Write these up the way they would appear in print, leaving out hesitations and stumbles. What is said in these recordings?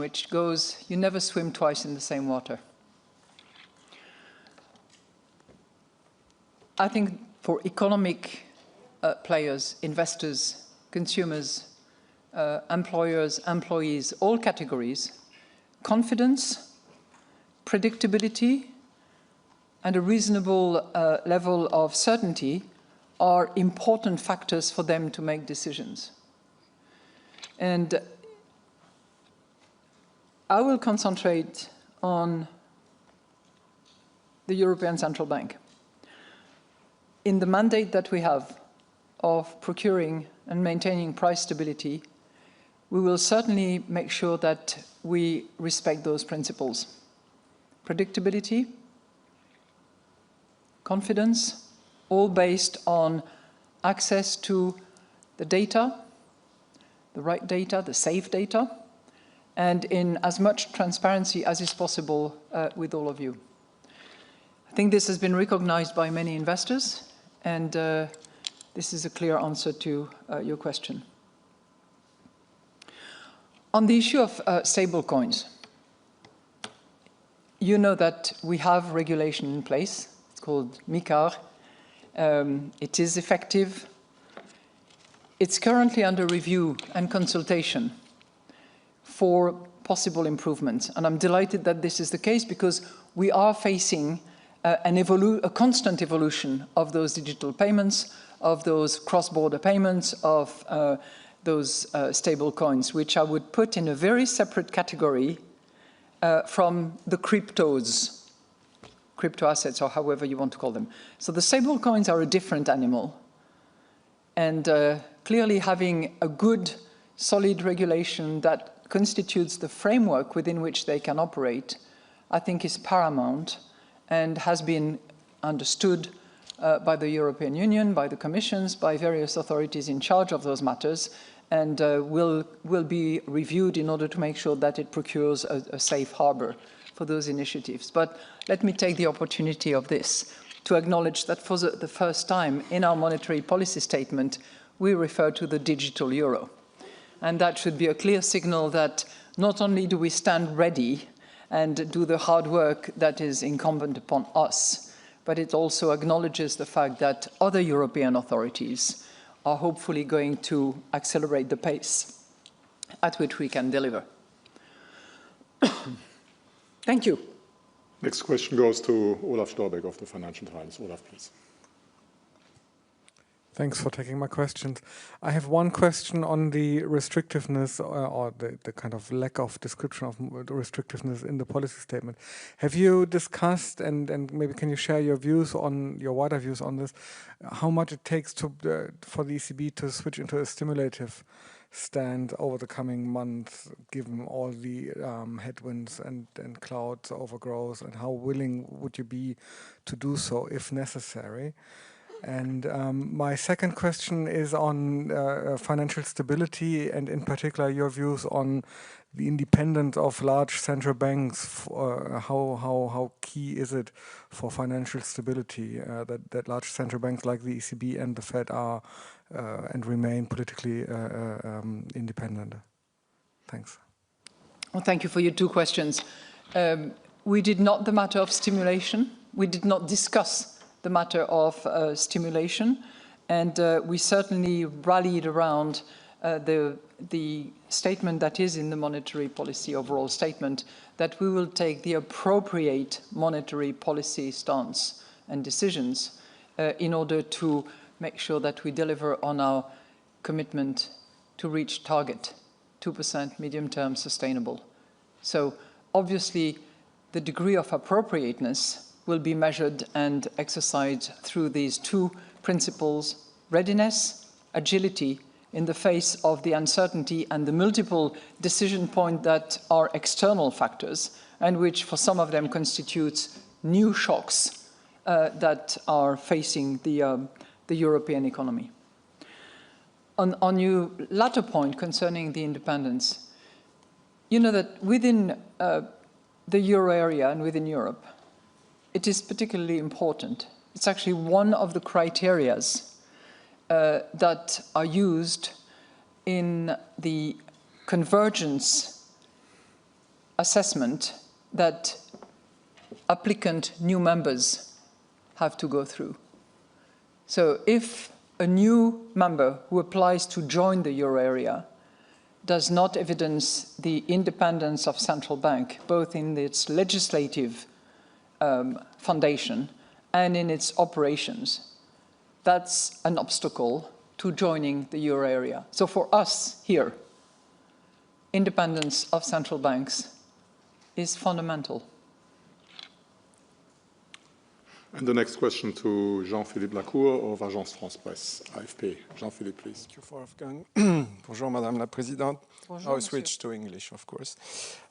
which goes, you never swim twice in the same water. I think for economic players, investors, consumers, employers, employees, all categories, confidence, predictability, and a reasonable level of certainty are important factors for them to make decisions. And I will concentrate on the European Central Bank. In the mandate that we have of procuring and maintaining price stability, we will certainly make sure that we respect those principles. Predictability, confidence, all based on access to the data, the right data, the safe data, and in as much transparency as is possible with all of you. I think this has been recognized by many investors, and this is a clear answer to your question. On the issue of stable coins, you know that we have regulation in place. It's called MiCAR. It is effective. It's currently under review and consultation for possible improvements. And I'm delighted that this is the case because we are facing a constant evolution of those digital payments, of those cross-border payments, of those stable coins, which I would put in a very separate category from the cryptos, crypto assets, or however you want to call them. So the stable coins are a different animal. And clearly having a good, solid regulation that constitutes the framework within which they can operate, I think is paramount and has been understood by the European Union, by the Commissions, by various authorities in charge of those matters, and will be reviewed in order to make sure that it procures a safe harbor for those initiatives. But let me take the opportunity of this to acknowledge that for the first time in our monetary policy statement, we refer to the digital euro. And that should be a clear signal that not only do we stand ready and do the hard work that is incumbent upon us, but it also acknowledges the fact that other European authorities are hopefully going to accelerate the pace at which we can deliver. Thank you. Next question goes to Olaf Storbeck of the Financial Times. Olaf, please. Thanks for taking my questions. I have one question on the restrictiveness or the kind of lack of description of the restrictiveness in the policy statement. Have you discussed, and maybe can you share your views on, your wider views on this, how much it takes to for the ECB to switch into a stimulative stand over the coming months, given all the headwinds and clouds over growth, and how willing would you be to do so if necessary? And my second question is on financial stability, and in particular your views on the independence of large central banks. How key is it for financial stability that large central banks like the ECB and the Fed are and remain politically independent? Thanks. Well, thank you for your two questions. We did not the matter of stimulation. We did not discuss the matter of stimulation, and we certainly rallied around the statement that is in the monetary policy overall statement, that we will take the appropriate monetary policy stance and decisions in order to make sure that we deliver on our commitment to reach target 2% medium-term sustainable. So obviously the degree of appropriateness will be measured and exercised through these two principles: readiness, agility in the face of the uncertainty and the multiple decision points that are external factors and which for some of them constitutes new shocks that are facing the European economy. On your latter point concerning the independence, you know that within the euro area and within Europe, it is particularly important. It's actually one of the criteria that are used in the convergence assessment that applicant new members have to go through. So if a new member who applies to join the euro area does not evidence the independence of central bank, both in its legislative foundation and in its operations, that's an obstacle to joining the euro area. So for us here, independence of central banks is fundamental. And the next question to Jean-Philippe Lacour of Agence France Presse, AFP. Jean-Philippe, please. Thank you for asking. Bonjour, Madame la Présidente. Bonjour, I'll switch to English, of course.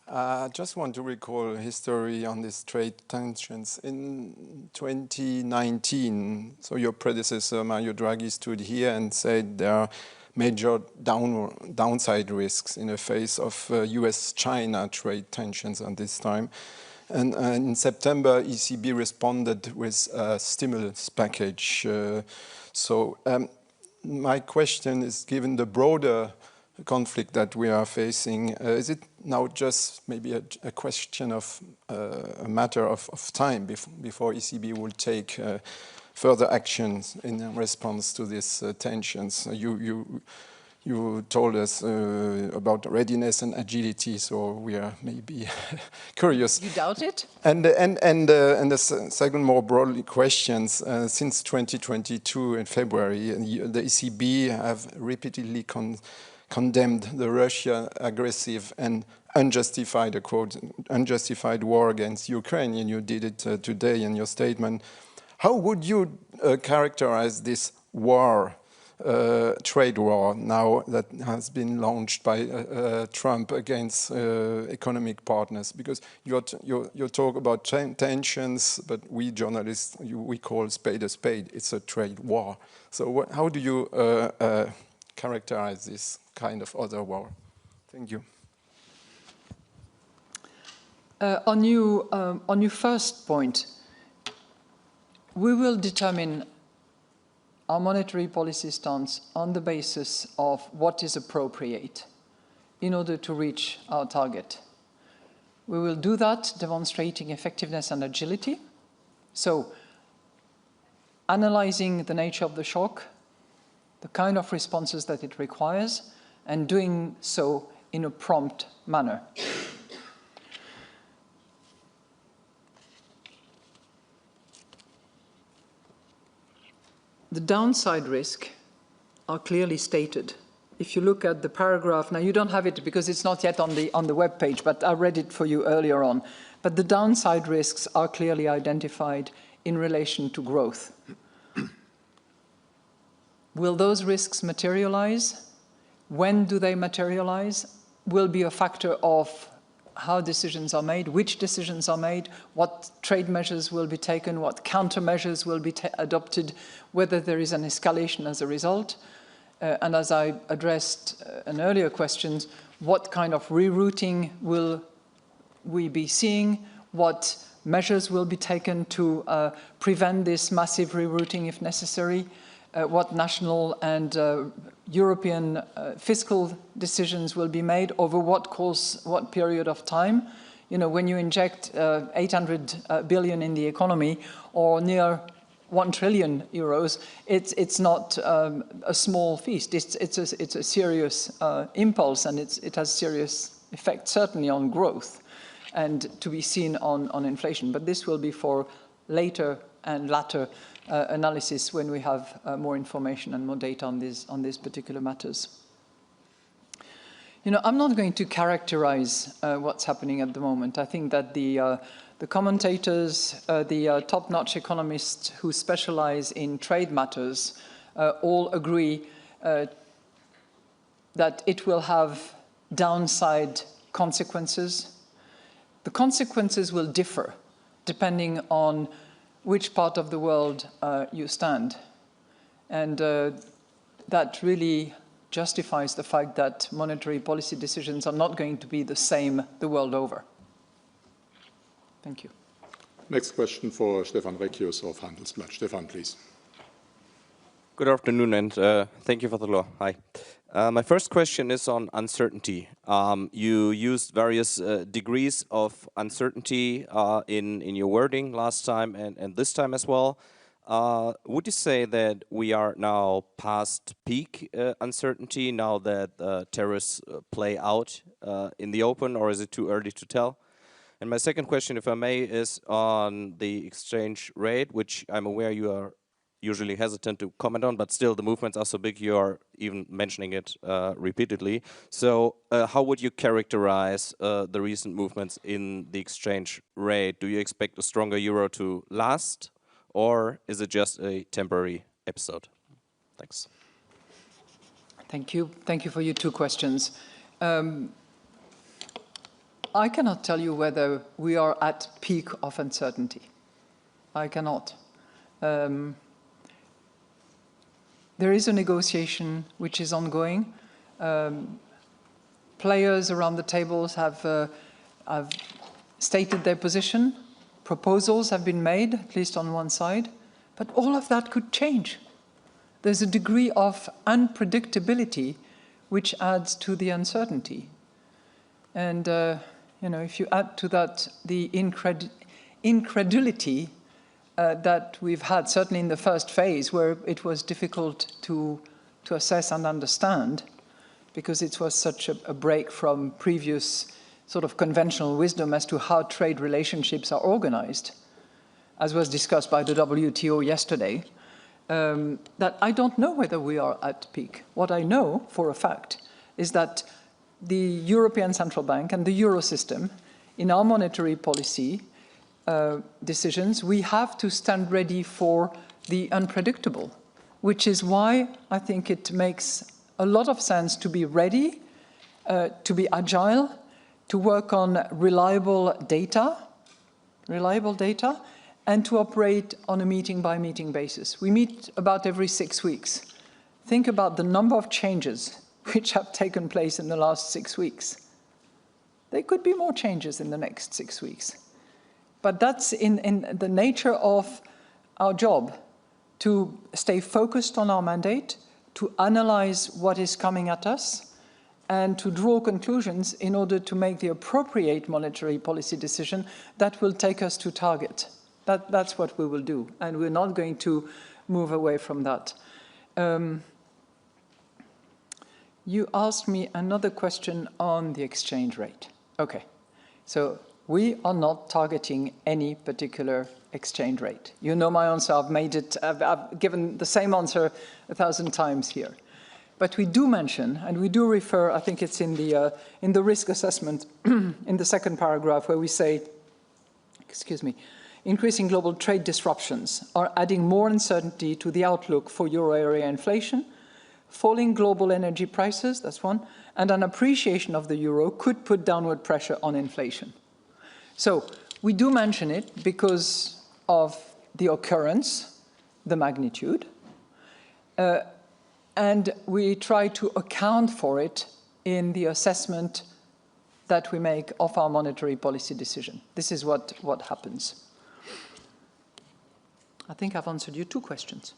I just want to recall history on these trade tensions. In 2019, so your predecessor, Mario Draghi, stood here and said there are major downside risks in the face of US-China trade tensions at this time. And in September, ECB responded with a stimulus package. My question is, given the broader conflict that we are facing, is it now just maybe a question of a matter of time before ECB will take further actions in response to these tensions? You told us about readiness and agility, so we are maybe curious. You doubt it? And the second, more broadly, questions. Since 2022 in February, the ECB have repeatedly condemned the Russian aggressive and unjustified, quote, unjustified war against Ukraine, and you did it today in your statement. How would you characterize this war? Trade war now that has been launched by Trump against economic partners, because you talk about tensions, but we journalists, we call spade a spade. It's a trade war. So how do you characterize this kind of other war? Thank you. On your first point, we will determine our monetary policy stance on the basis of what is appropriate in order to reach our target. We will do that demonstrating effectiveness and agility. So, analyzing the nature of the shock, the kind of responses that it requires, and doing so in a prompt manner. The downside risks are clearly stated. If you look at the paragraph, now you don't have it because it's not yet on the web page, but I read it for you earlier on. But the downside risks are clearly identified in relation to growth. Will those risks materialize? When do they materialize? Will be a factor of how decisions are made, which decisions are made, what trade measures will be taken, what countermeasures will be adopted, whether there is an escalation as a result. And as I addressed in earlier questions, what kind of rerouting will we be seeing, what measures will be taken to prevent this massive rerouting if necessary, what national and European fiscal decisions will be made over what course, what period of time. You know, when you inject 800 billion in the economy or near 1 trillion euros, it's not a small feast. It's a serious impulse, and it has serious effect, certainly on growth, and to be seen on inflation. But this will be for later and latter analysis when we have more information and more data on these particular matters. You know, I'm not going to characterize what's happening at the moment. I think that the commentators, the top-notch economists who specialize in trade matters all agree that it will have downside consequences. The consequences will differ depending on which part of the world you stand. And that really justifies the fact that monetary policy decisions are not going to be the same the world over. Thank you. Next question for Stefan Reckius of Handelsblatt. Stefan, please. Good afternoon, and thank you for the law. Hi. My first question is on uncertainty. You used various degrees of uncertainty in your wording last time and this time as well. Would you say that we are now past peak uncertainty now that terrorists play out in the open, or is it too early to tell? And my second question, if I may, is on the exchange rate, which I'm aware you are usually hesitant to comment on, but still the movements are so big you are even mentioning it repeatedly. So how would you characterize the recent movements in the exchange rate? Do you expect a stronger euro to last, or is it just a temporary episode? Thanks. Thank you. Thank you for your two questions. I cannot tell you whether we are at peak of uncertainty. I cannot. There is a negotiation which is ongoing. Players around the tables have stated their position. Proposals have been made, at least on one side. But all of that could change. There's a degree of unpredictability which adds to the uncertainty. And you know, if you add to that the incredulity that we've had, certainly in the first phase, where it was difficult to assess and understand, because it was such a break from previous sort of conventional wisdom as to how trade relationships are organized, as was discussed by the WTO yesterday, that I don't know whether we are at peak. What I know for a fact is that the European Central Bank and the Euro system, in our monetary policy decisions, we have to stand ready for the unpredictable, which is why I think it makes a lot of sense to be ready, to be agile, to work on reliable data, and to operate on a meeting-by-meeting basis. We meet about every 6 weeks. Think about the number of changes which have taken place in the last 6 weeks. There could be more changes in the next 6 weeks. But that's in the nature of our job, to stay focused on our mandate, to analyze what is coming at us, and to draw conclusions in order to make the appropriate monetary policy decision that will take us to target. That's what we will do, and we're not going to move away from that. You asked me another question on the exchange rate. Okay, so we are not targeting any particular exchange rate. You know my answer. I've given the same answer 1,000 times here. But we do mention, and we do refer, I think it's in the risk assessment, in the second paragraph, where we say, increasing global trade disruptions are adding more uncertainty to the outlook for euro area inflation. Falling global energy prices, that's one, and an appreciation of the euro could put downward pressure on inflation. So we do mention it because of the occurrence, the magnitude, and we try to account for it in the assessment that we make of our monetary policy decision. This is what happens. I think I've answered you 2 questions.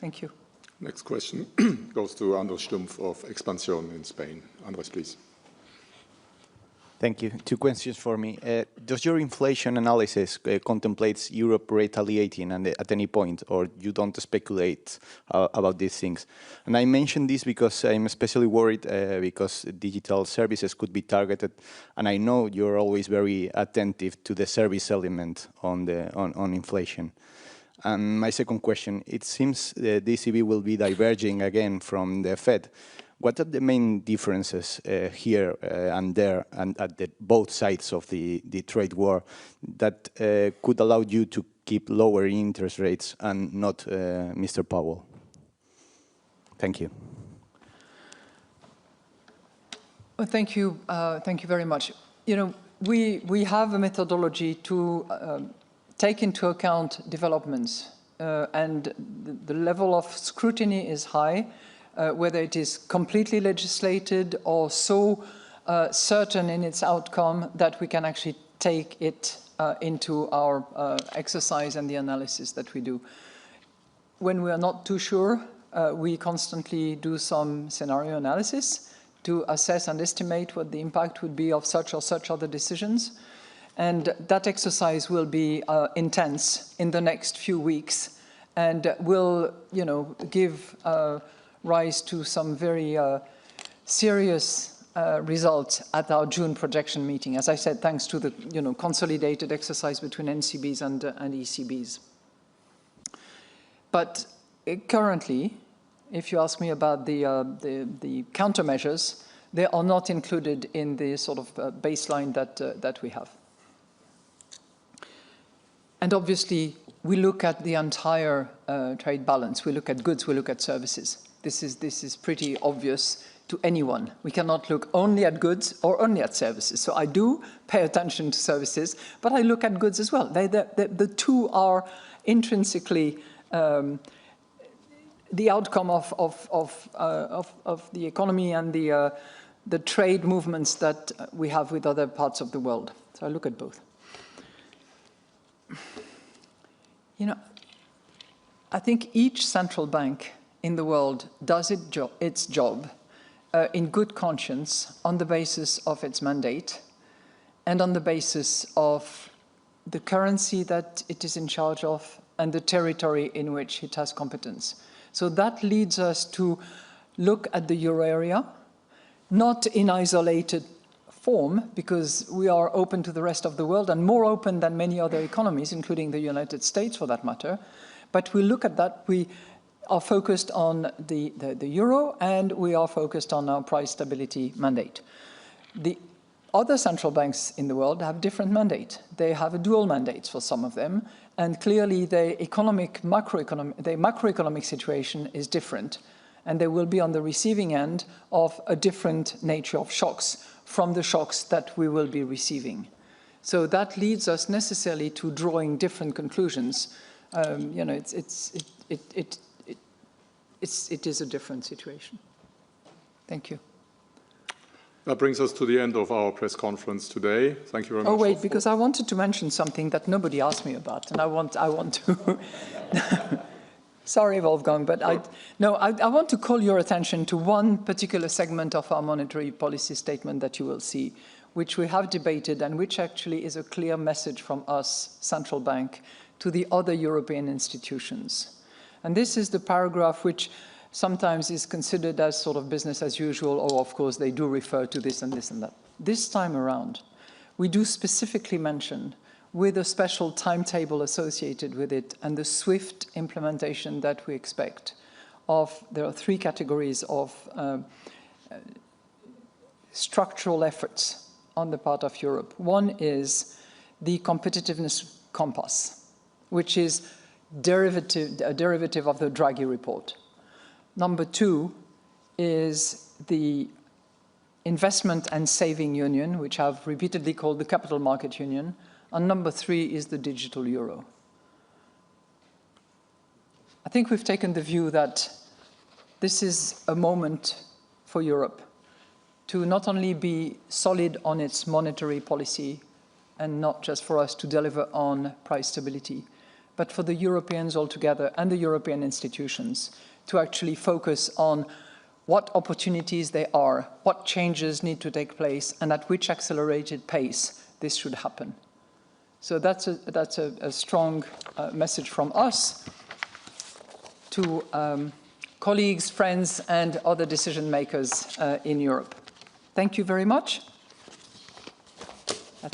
Thank you. Next question goes to Andres Stumpf of Expansión in Spain. Andres, please. Thank you. 2 questions for me. Does your inflation analysis contemplates Europe retaliating at any point, or you don't speculate about these things? And I mention this because I'm especially worried because digital services could be targeted, and I know you're always very attentive to the service element on inflation. And my second question, it seems the ECB will be diverging again from the Fed. What are the main differences here and there and at both sides of the trade war that could allow you to keep lower interest rates and not Mr. Powell? Thank you. Well, thank you very much. You know, we have a methodology to take into account developments, and the level of scrutiny is high. Whether it is completely legislated or so certain in its outcome that we can actually take it into our exercise and the analysis that we do. When we are not too sure, we constantly do some scenario analysis to assess and estimate what the impact would be of such or such other decisions. And that exercise will be intense in the next few weeks and will, give rise to some very serious results at our June projection meeting. As I said, thanks to the, consolidated exercise between NCBs and ECBs. But currently, if you ask me about the countermeasures, they are not included in the sort of baseline that we have. And obviously, we look at the entire trade balance. We look at goods, we look at services. This is pretty obvious to anyone. We cannot look only at goods or only at services. So I do pay attention to services, but I look at goods as well. The two are intrinsically the outcome of the economy and the trade movements that we have with other parts of the world. So I look at both. I think each central bank in the world does its job in good conscience on the basis of its mandate and on the basis of the currency that it is in charge of and the territory in which it has competence. So that leads us to look at the euro area, not in isolated form, because we are open to the rest of the world and more open than many other economies, including the United States for that matter. But we look at that, we are focused on the euro and we are focused on our price stability mandate. The other central banks in the world have different mandate. They have a dual mandate for some of them, and clearly the macroeconomic situation is different, and they will be on the receiving end of a different nature of shocks from the shocks that we will be receiving. So that leads us necessarily to drawing different conclusions. It is a different situation. Thank you. That brings us to the end of our press conference today. Thank you very much. Oh wait, because I wanted to mention something that nobody asked me about, and I want to. Sorry, Wolfgang, but I want to call your attention to one particular segment of our monetary policy statement that you will see, which we have debated and which actually is a clear message from us, central bank, to the other European institutions. And this is the paragraph which sometimes is considered as sort of business as usual, or of course they do refer to this and this and that. This time around, we do specifically mention, with a special timetable associated with it and the swift implementation that we expect there are three categories of structural efforts on the part of Europe. One is the competitiveness compass, which is a derivative of the Draghi report. Number two is the investment and saving union, which I've repeatedly called the capital market union. And number three is the digital euro. I think we've taken the view that this is a moment for Europe to not only be solid on its monetary policy and not just for us to deliver on price stability, but for the Europeans altogether and the European institutions to actually focus on what opportunities there are, what changes need to take place, and at which accelerated pace this should happen. So that's a strong message from us to colleagues, friends, and other decision makers in Europe. Thank you very much.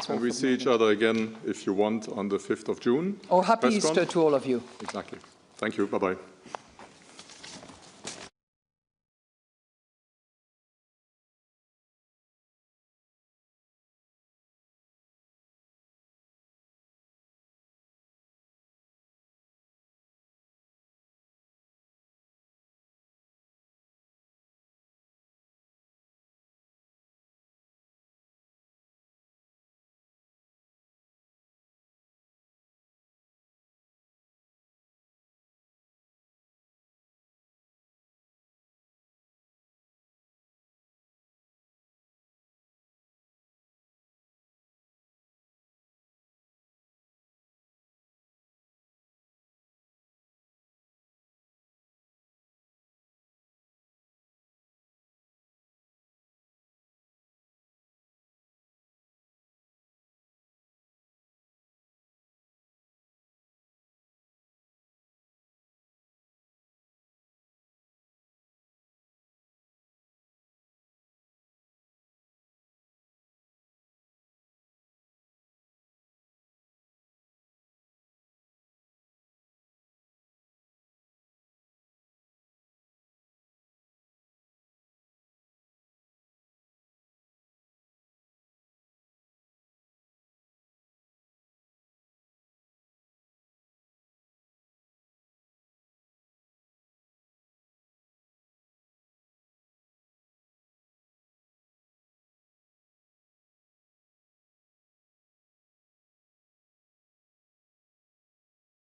And we see each other again, if you want, on the 5th of June. Oh, happy Easter to all of you. Exactly. Thank you. Bye-bye.